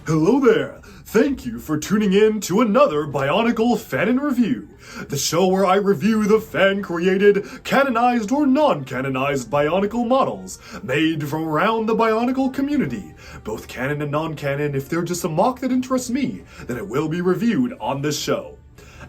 Hello there! Thank you for tuning in to another Bionicle Fanon review, the show where I review the fan-created, canonized or non-canonized Bionicle models made from around the Bionicle community, both canon and non-canon. If they're just a mock that interests me, then it will be reviewed on this show.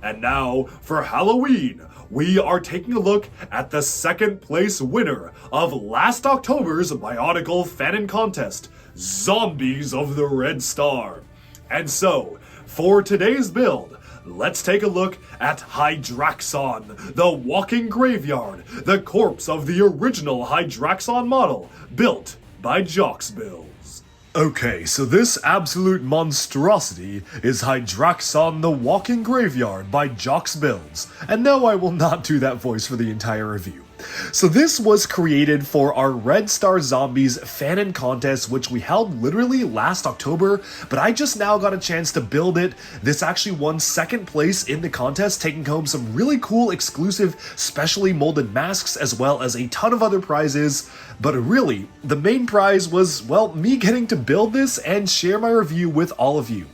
And now, for Halloween, we are taking a look at the second place winner of last October's Bionicle Fanon contest, Zombies of the Red Star. And so, for today's build, let's take a look at Hydraxon, the walking graveyard, the corpse of the original Hydraxon model, built by JoxBuilds. Okay, so this absolute monstrosity is Hydraxon, the walking graveyard by JoxBuilds. And no, I will not do that voice for the entire review. So this was created for our Red Star Zombies Fanon contest, which we held literally last October, but I just now got a chance to build it. This actually won second place in the contest, taking home some really cool exclusive specially molded masks as well as a ton of other prizes. But really, the main prize was, well, me getting to build this and share my review with all of you.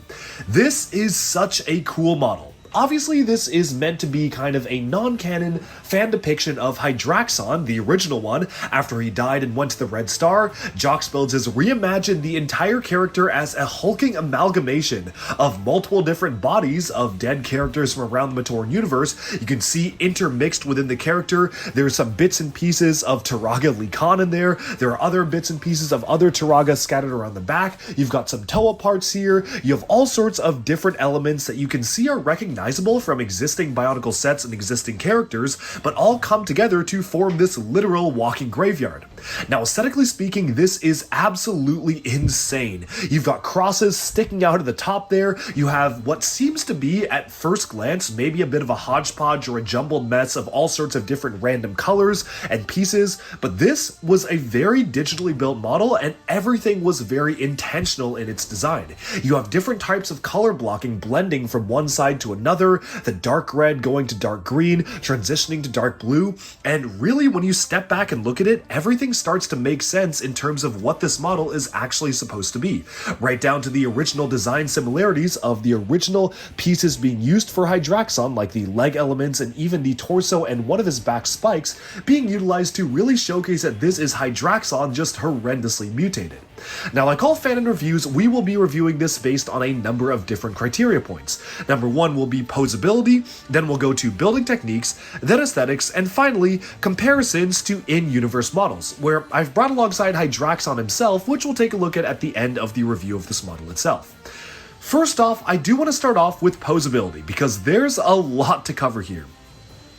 This is such a cool model. Obviously, this is meant to be kind of a non-canon fan depiction of Hydraxon, the original one. After he died and went to the Red Star, JoxBuilds has reimagined the entire character as a hulking amalgamation of multiple different bodies of dead characters from around the Matoran universe. You can see intermixed within the character, there's some bits and pieces of Turaga Lee Khan in there. There are other bits and pieces of other Turaga scattered around the back. You've got some Toa parts here. You have all sorts of different elements that you can see are recognizable from existing Bionicle sets and existing characters, but all come together to form this literal walking graveyard. Now, aesthetically speaking, this is absolutely insane. You've got crosses sticking out of the top there. You have what seems to be, at first glance, maybe a bit of a hodgepodge or a jumbled mess of all sorts of different random colors and pieces, but this was a very digitally built model and everything was very intentional in its design. You have different types of color blocking blending from one side to another, the dark red going to dark green, transitioning to dark blue, and really when you step back and look at it, everything starts to make sense in terms of what this model is actually supposed to be. Right down to the original design similarities of the original pieces being used for Hydraxon, like the leg elements and even the torso and one of his back spikes being utilized to really showcase that this is Hydraxon just horrendously mutated. Now, like all Fanon reviews, we will be reviewing this based on a number of different criteria points. Number one will be posability, then we'll go to building techniques, then aesthetics, and finally, comparisons to in-universe models, where I've brought alongside Hydraxon himself, which we'll take a look at the end of the review of this model itself. First off, I do want to start off with posability, because there's a lot to cover here.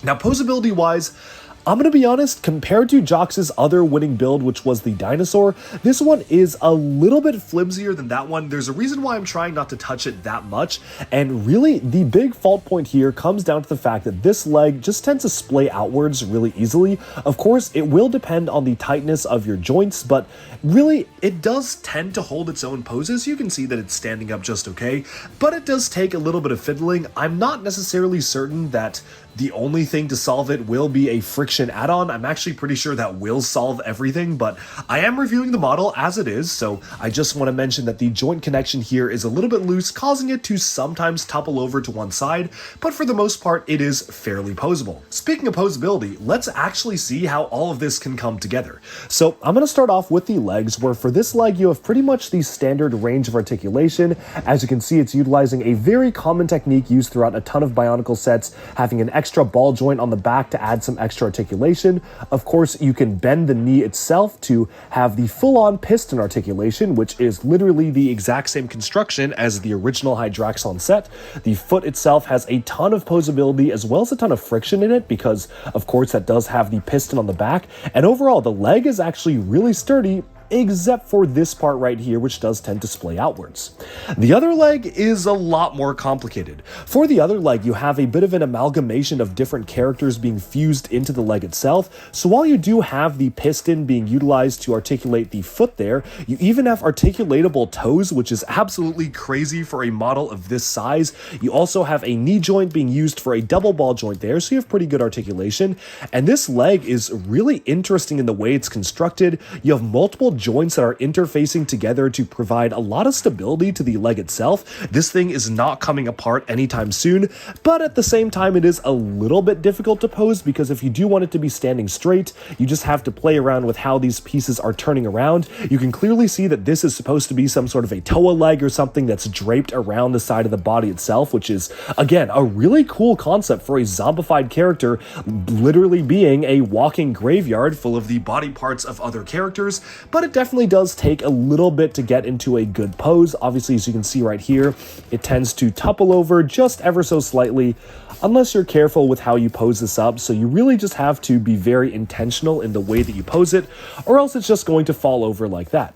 Now, posability-wise, I'm going to be honest, compared to Jox's other winning build, which was the dinosaur, this one is a little bit flimsier than that one. There's a reason why I'm trying not to touch it that much, and really the big fault point here comes down to the fact that this leg just tends to splay outwards really easily. Of course, it will depend on the tightness of your joints, but really it does tend to hold its own poses. You can see that it's standing up just okay, but it does take a little bit of fiddling. I'm not necessarily certain that the only thing to solve it will be a friction add-on. I'm actually pretty sure that will solve everything, but I am reviewing the model as it is, so I just want to mention that the joint connection here is a little bit loose, causing it to sometimes topple over to one side, but for the most part, it is fairly posable. Speaking of posability, let's actually see how all of this can come together. So I'm going to start off with the legs, where for this leg, you have pretty much the standard range of articulation. As you can see, it's utilizing a very common technique used throughout a ton of Bionicle sets, having an extra ball joint on the back to add some extra articulation. Of course, you can bend the knee itself to have the full-on piston articulation, which is literally the exact same construction as the original Hydraxon set. The foot itself has a ton of posability as well as a ton of friction in it because, of course, that does have the piston on the back. And overall, the leg is actually really sturdy, except for this part right here, which does tend to splay outwards. The other leg is a lot more complicated. For the other leg, you have a bit of an amalgamation of different characters being fused into the leg itself, so while you do have the piston being utilized to articulate the foot there, you even have articulatable toes, which is absolutely crazy for a model of this size. You also have a knee joint being used for a double ball joint there, so you have pretty good articulation, and this leg is really interesting in the way it's constructed. You have multiple joints that are interfacing together to provide a lot of stability to the leg itself. This thing is not coming apart anytime soon, but at the same time, it is a little bit difficult to pose because if you do want it to be standing straight, you just have to play around with how these pieces are turning around. You can clearly see that this is supposed to be some sort of a toa leg or something that's draped around the side of the body itself, which is, again, a really cool concept for a zombified character literally being a walking graveyard full of the body parts of other characters, but it definitely does take a little bit to get into a good pose. Obviously, as you can see right here, it tends to topple over just ever so slightly unless you're careful with how you pose this up, so you really just have to be very intentional in the way that you pose it, or else it's just going to fall over like that.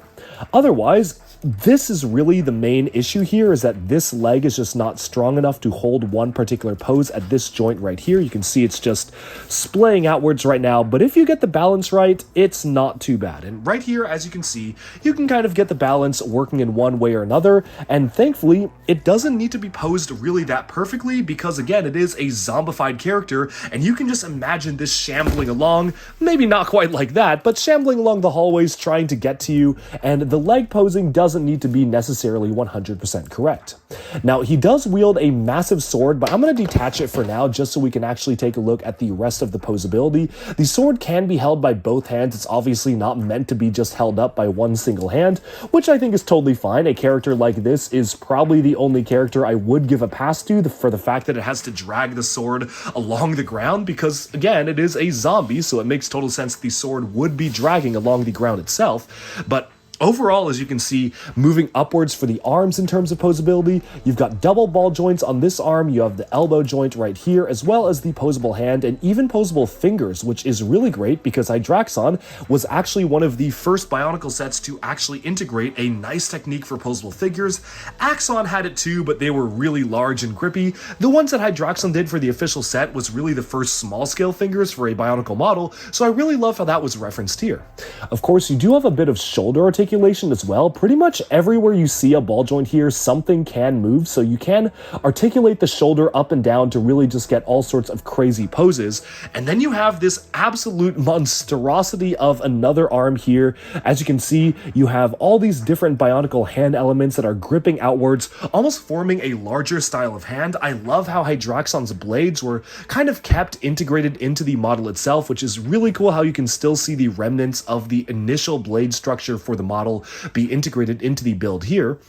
Otherwise, this is really the main issue here, is that this leg is just not strong enough to hold one particular pose at this joint right here. You can see it's just splaying outwards right now, but if you get the balance right, it's not too bad. And right here, as you can see, you can kind of get the balance working in one way or another, and thankfully, it doesn't need to be posed really that perfectly because, again, it is a zombified character, and you can just imagine this shambling along, maybe not quite like that, but shambling along the hallways trying to get to you, and the leg posing doesn't need to be necessarily 100% correct. Now, he does wield a massive sword, but I'm going to detach it for now just so we can actually take a look at the rest of the posability. The sword can be held by both hands. It's obviously not meant to be just held up by one single hand, which I think is totally fine. A character like this is probably the only character I would give a pass to for the fact that it has to drag the sword along the ground because, again, it is a zombie, so it makes total sense that the sword would be dragging along the ground itself. But overall, as you can see, moving upwards for the arms in terms of posability, you've got double ball joints on this arm, you have the elbow joint right here, as well as the posable hand and even posable fingers, which is really great because Hydraxon was actually one of the first Bionicle sets to actually integrate a nice technique for posable figures. Axon had it too, but they were really large and grippy. The ones that Hydraxon did for the official set was really the first small-scale fingers for a Bionicle model, so I really love how that was referenced here. Of course, you do have a bit of shoulder articulation as well. Pretty much everywhere you see a ball joint here, something can move, so you can articulate the shoulder up and down to really just get all sorts of crazy poses. And then you have this absolute monstrosity of another arm here. As you can see, you have all these different Bionicle hand elements that are gripping outwards, almost forming a larger style of hand. I love how Hydraxon's blades were kind of kept integrated into the model itself, which is really cool how you can still see the remnants of the initial blade structure for the model be integrated into the build here.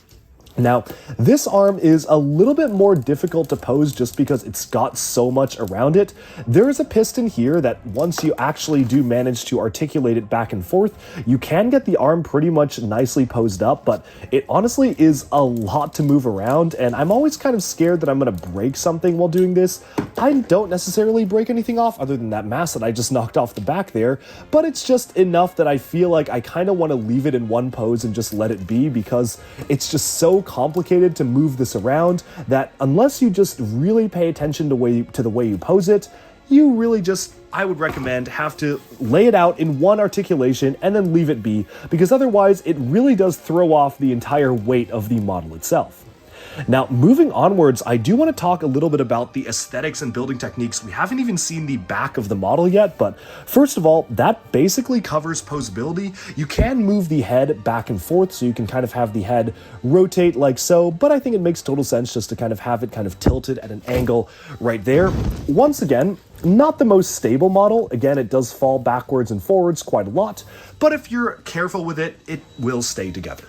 Now, this arm is a little bit more difficult to pose just because it's got so much around it. There is a piston here that once you actually do manage to articulate it back and forth, you can get the arm pretty much nicely posed up, but it honestly is a lot to move around, and I'm always kind of scared that I'm going to break something while doing this. I don't necessarily break anything off other than that mass that I just knocked off the back there, but it's just enough that I feel like I kind of want to leave it in one pose and just let it be because it's just so complicated to move this around that unless you just really pay attention to the way you pose it, you really just, I would recommend, have to lay it out in one articulation and then leave it be, because otherwise it really does throw off the entire weight of the model itself. Now, moving onwards, I do want to talk a little bit about the aesthetics and building techniques. We haven't even seen the back of the model yet, but first of all, that basically covers posability. You can move the head back and forth, so you can kind of have the head rotate like so, but I think it makes total sense just to kind of have it kind of tilted at an angle right there. Once again, not the most stable model. Again, it does fall backwards and forwards quite a lot, but if you're careful with it, it will stay together.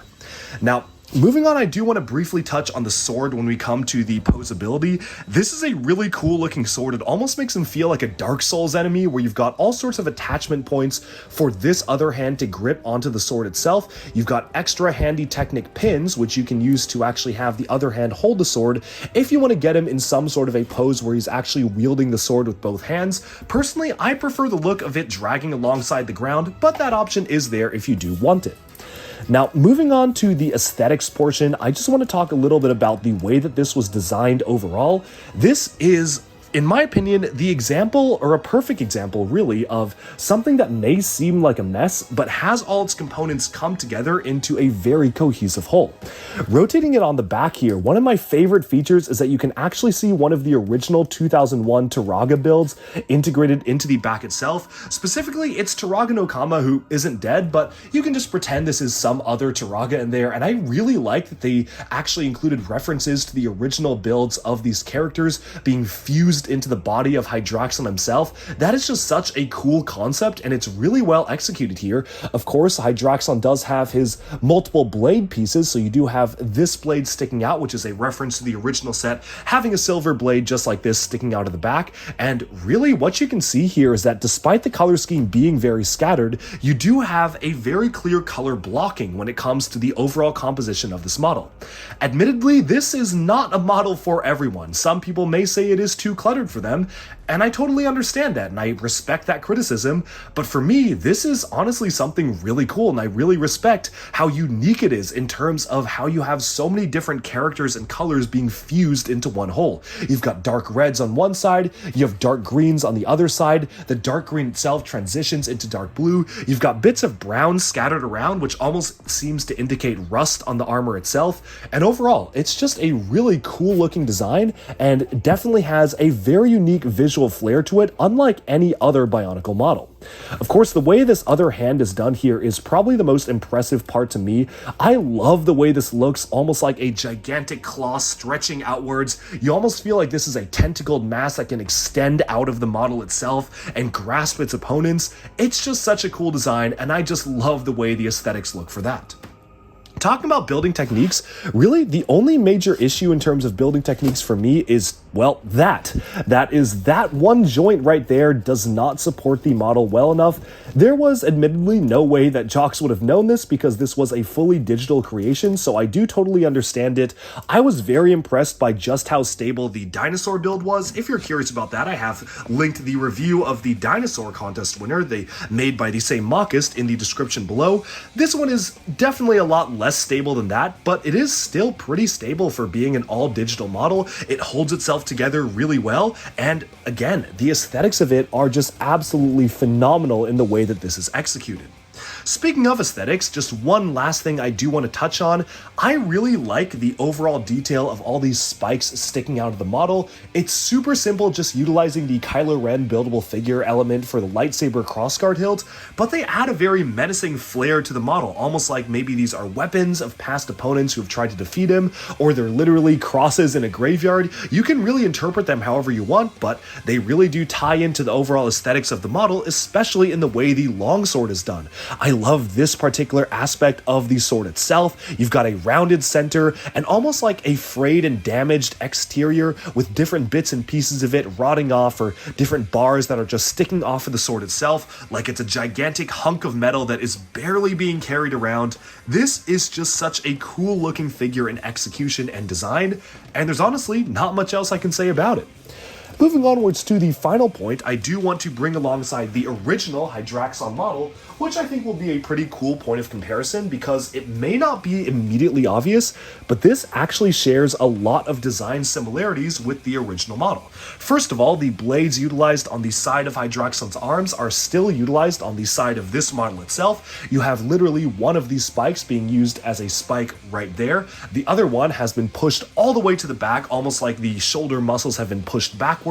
Now, moving on, I do want to briefly touch on the sword when we come to the posability. This is a really cool looking sword. It almost makes him feel like a Dark Souls enemy where you've got all sorts of attachment points for this other hand to grip onto the sword itself. You've got extra handy Technic pins, which you can use to actually have the other hand hold the sword if you want to get him in some sort of a pose where he's actually wielding the sword with both hands. Personally, I prefer the look of it dragging alongside the ground, but that option is there if you do want it. Now, moving on to the aesthetics portion, I just want to talk a little bit about the way that this was designed overall. This is in my opinion, the example, or a perfect example really, of something that may seem like a mess, but has all its components come together into a very cohesive whole. Rotating it on the back here, one of my favorite features is that you can actually see one of the original 2001 Turaga builds integrated into the back itself. Specifically, it's Turaga no Kama, who isn't dead, but you can just pretend this is some other Turaga in there, and I really like that they actually included references to the original builds of these characters being fused into the body of Hydraxon himself. That is just such a cool concept, and it's really well executed here. Of course, Hydraxon does have his multiple blade pieces, so you do have this blade sticking out, which is a reference to the original set, having a silver blade just like this sticking out of the back. And really what you can see here is that despite the color scheme being very scattered, you do have a very clear color blocking when it comes to the overall composition of this model. Admittedly, this is not a model for everyone. Some people may say it is too cluttered for them, and I totally understand that, and I respect that criticism, but for me, this is honestly something really cool, and I really respect how unique it is in terms of how you have so many different characters and colors being fused into one whole. You've got dark reds on one side, you have dark greens on the other side, the dark green itself transitions into dark blue, you've got bits of brown scattered around, which almost seems to indicate rust on the armor itself, and overall, it's just a really cool looking design, and definitely has a very unique visual flair to it, unlike any other Bionicle model. Of course, the way this other hand is done here is probably the most impressive part to me. I love the way this looks, almost like a gigantic claw stretching outwards. You almost feel like this is a tentacled mass that can extend out of the model itself and grasp its opponents. It's just such a cool design, and I just love the way the aesthetics look for that. Talking about building techniques, really the only major issue in terms of building techniques for me is, well, that one joint right there does not support the model well enough. There was admittedly no way that Jox would have known this because this was a fully digital creation, so I do totally understand it. I was very impressed by just how stable the dinosaur build was. If you're curious about that, I have linked the review of the dinosaur contest winner, they made by the same mockist, in the description below. This one is definitely a lot less stable than that, but it is still pretty stable for being an all-digital model. It holds itself together really well, and again, the aesthetics of it are just absolutely phenomenal in the way that this is executed. Speaking of aesthetics, just one last thing I do want to touch on. I really like the overall detail of all these spikes sticking out of the model. It's super simple, just utilizing the Kylo Ren buildable figure element for the lightsaber crossguard hilt, but they add a very menacing flair to the model, almost like maybe these are weapons of past opponents who have tried to defeat him, or they're literally crosses in a graveyard. You can really interpret them however you want, but they really do tie into the overall aesthetics of the model, especially in the way the longsword is done. I love this particular aspect of the sword itself. You've got a rounded center and almost like a frayed and damaged exterior with different bits and pieces of it rotting off, or different bars that are just sticking off of the sword itself like it's a gigantic hunk of metal that is barely being carried around. This is just such a cool looking figure in execution and design, and there's honestly not much else I can say about it. Moving onwards to the final point, I do want to bring alongside the original Hydraxon model, which I think will be a pretty cool point of comparison because it may not be immediately obvious, but this actually shares a lot of design similarities with the original model. First of all, the blades utilized on the side of Hydraxon's arms are still utilized on the side of this model itself. You have literally one of these spikes being used as a spike right there. The other one has been pushed all the way to the back, almost like the shoulder muscles have been pushed backwards.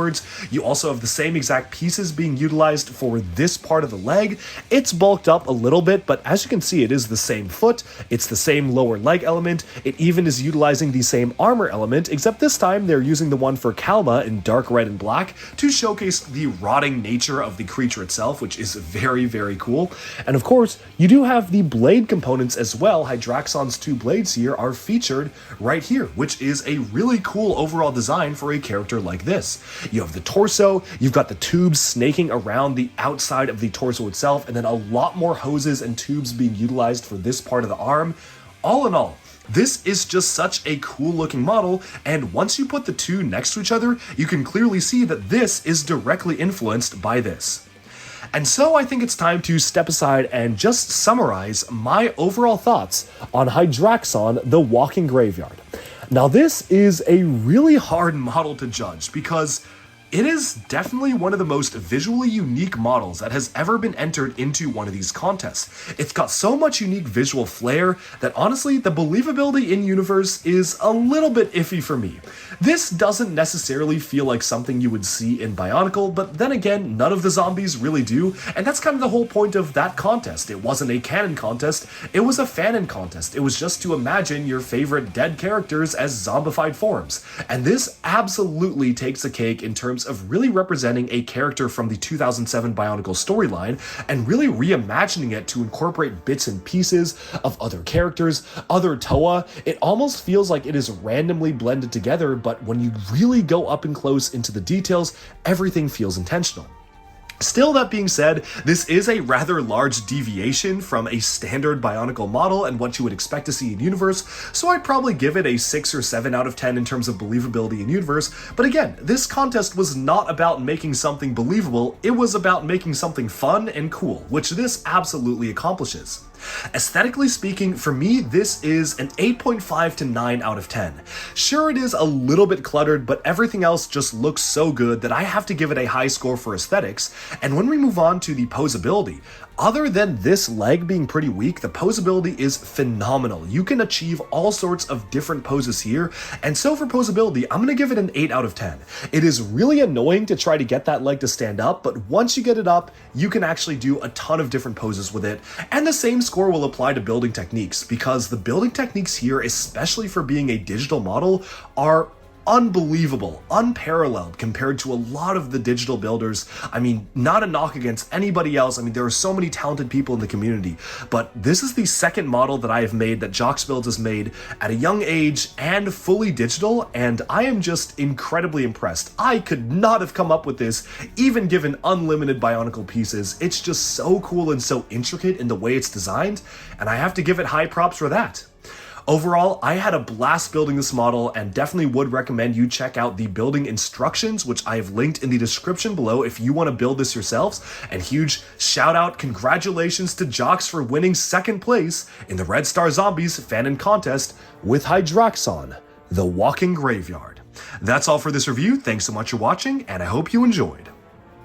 You also have the same exact pieces being utilized for this part of the leg. It's bulked up a little bit, but as you can see, it is the same foot, it's the same lower leg element, it even is utilizing the same armor element, except this time they're using the one for Kalma in dark red and black to showcase the rotting nature of the creature itself, which is very, very cool. And of course, you do have the blade components as well. Hydraxon's two blades here are featured right here, which is a really cool overall design for a character like this. You have the torso, you've got the tubes snaking around the outside of the torso itself, and then a lot more hoses and tubes being utilized for this part of the arm. All in all, this is just such a cool looking model, and once you put the two next to each other, you can clearly see that this is directly influenced by this. And so I think it's time to step aside and just summarize my overall thoughts on Hydraxon, the Walking Graveyard. Now this is a really hard model to judge because It is definitely one of the most visually unique models that has ever been entered into one of these contests. It's got so much unique visual flair that honestly, the believability in universe is a little bit iffy for me. This doesn't necessarily feel like something you would see in Bionicle, but then again, none of the zombies really do, and that's kind of the whole point of that contest. It wasn't a canon contest, it was a Fanon contest. It was just to imagine your favorite dead characters as zombified forms. And this absolutely takes a cake in terms of really representing a character from the 2007 Bionicle storyline and really reimagining it to incorporate bits and pieces of other characters, other Toa. It almost feels like it is randomly blended together, but when you really go up and close into the details, everything feels intentional. Still, that being said, this is a rather large deviation from a standard Bionicle model and what you would expect to see in universe, so I'd probably give it a 6 or 7 out of 10 in terms of believability in universe. But again, this contest was not about making something believable, it was about making something fun and cool, which this absolutely accomplishes. Aesthetically speaking, for me, this is an 8.5 to 9 out of 10. Sure, it is a little bit cluttered, but everything else just looks so good that I have to give it a high score for aesthetics. And when we move on to the posability, other than this leg being pretty weak, the posability is phenomenal. You can achieve all sorts of different poses here, and so for posability, I'm gonna give it an 8 out of 10. It is really annoying to try to get that leg to stand up, but once you get it up, you can actually do a ton of different poses with it, and the same score will apply to building techniques, because the building techniques here, especially for being a digital model, are unbelievable, unparalleled compared to a lot of the digital builders. I mean, not a knock against anybody else. I mean, there are so many talented people in the community, but this is the second model that I have made, that JoxBuilds has made at a young age and fully digital, and I am just incredibly impressed. I could not have come up with this, even given unlimited Bionicle pieces. It's just so cool and so intricate in the way it's designed, and I have to give it high props for that. Overall, I had a blast building this model and definitely would recommend you check out the building instructions, which I have linked in the description below if you want to build this yourselves. And huge shout out, congratulations to Jox for winning second place in the Red Star Zombies Fanon contest with Hydraxon, the Walking Graveyard. That's all for this review. Thanks so much for watching, and I hope you enjoyed.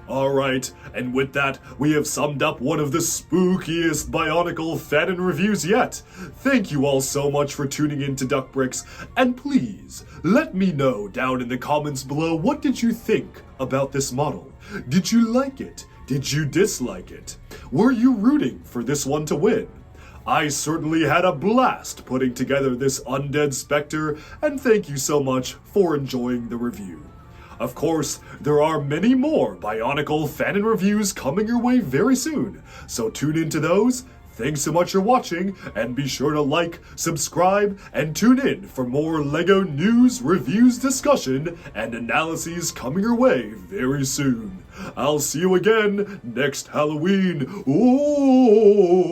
Alright, and with that, we have summed up one of the spookiest Bionicle Fanon reviews yet. Thank you all so much for tuning in to Duck Bricks, and please, let me know down in the comments below, what did you think about this model? Did you like it? Did you dislike it? Were you rooting for this one to win? I certainly had a blast putting together this undead specter, and thank you so much for enjoying the review. Of course, there are many more Bionicle Fanon reviews coming your way very soon, so tune into those. Thanks so much for watching, and be sure to like, subscribe, and tune in for more LEGO news, reviews, discussion, and analyses coming your way very soon. I'll see you again next Halloween. Ooh.